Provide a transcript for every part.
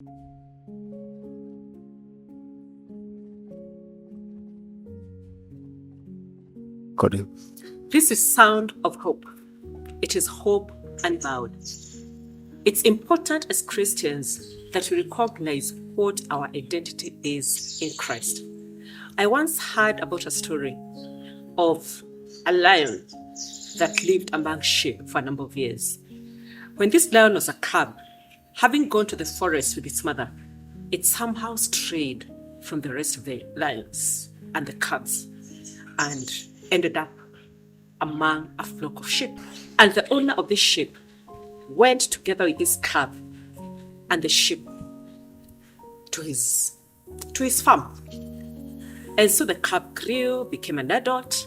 Got it. This is Sound of Hope. It is hope unbowed. It's important as Christians that we recognize what our identity is in Christ. I once heard about a story of a lion that lived among sheep for a number of years. When this lion was a cub, having gone to the forest with its mother, it somehow strayed from the rest of the lions and the cubs and ended up among a flock of sheep. And the owner of this sheep went together with this cub and the sheep to his farm. And so the cub grew, became an adult,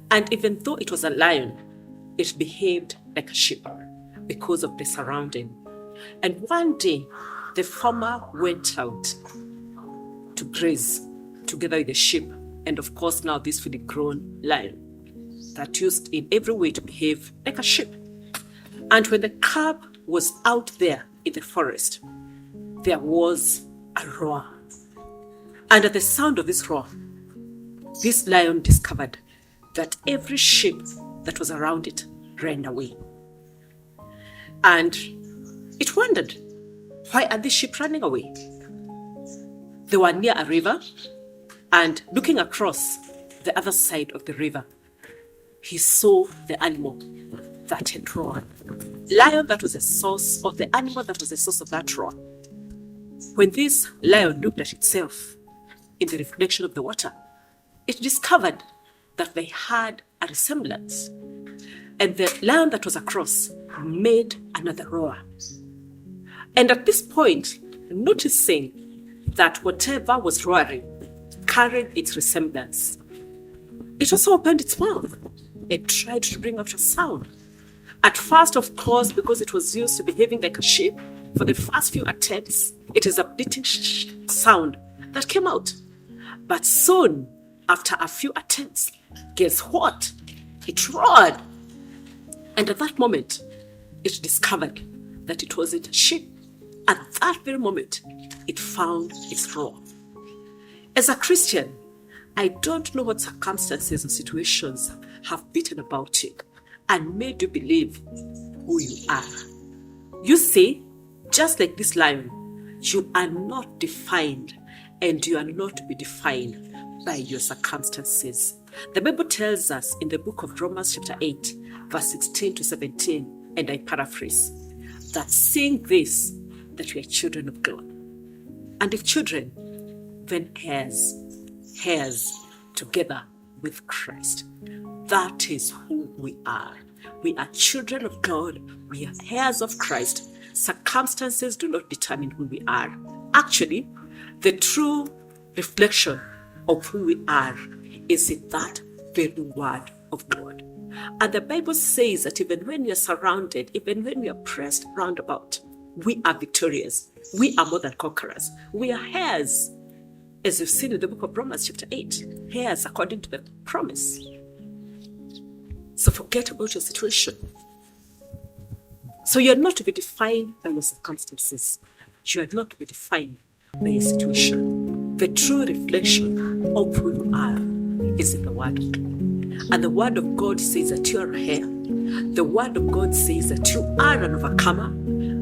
and even though it was a lion, it behaved like a sheep because of the surrounding. And one day, the farmer went out to graze together with the sheep, and of course now this fully grown lion that used in every way to behave like a sheep. And when the cub was out there in the forest, there was a roar. And at the sound of this roar, this lion discovered that every sheep that was around it ran away. And it wondered, why are these sheep running away? They were near a river, and looking across the other side of the river, he saw the animal that had roared. Lion that was the source, or the animal that was the source of that roar. When this lion looked at itself in the reflection of the water, it discovered that they had a resemblance. And the lion that was across made another roar. And at this point, noticing that whatever was roaring carried its resemblance, it also opened its mouth and tried to bring out a sound. At first, of course, because it was used to behaving like a sheep, for the first few attempts, it is a bleating sound that came out. But soon, after a few attempts, guess what? It roared. And at that moment, it discovered that it wasn't a sheep. At that very moment, it found its roar. As a Christian, I don't know what circumstances or situations have beaten about you and made you believe who you are. You see, just like this lion, you are not defined, and you are not to be defined by your circumstances. The Bible tells us in the book of Romans chapter 8, verse 16 to 17, and I paraphrase, that seeing this, that we are children of God. And if children, then heirs together with Christ. That is who we are. We are children of God. We are heirs of Christ. Circumstances do not determine who we are. Actually, the true reflection of who we are is in that very word of God. And the Bible says that even when we are surrounded, even when we are pressed round about, we are victorious. We are more than conquerors. We are heirs, as you've seen in the book of Romans chapter 8, heirs according to the promise. So forget about your situation. So you're not to be defined by your circumstances. You are not to be defined by your situation. The true reflection of who you are is in the Word of God. And the Word of God says that you are a heir. The Word of God says that you are an overcomer.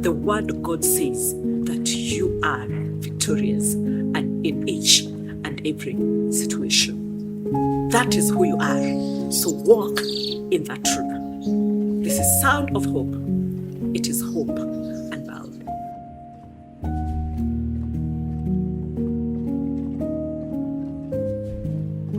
The Word of God says that you are victorious and in each and every situation. That is who you are. So walk in that truth. This is Sound of Hope. It is hope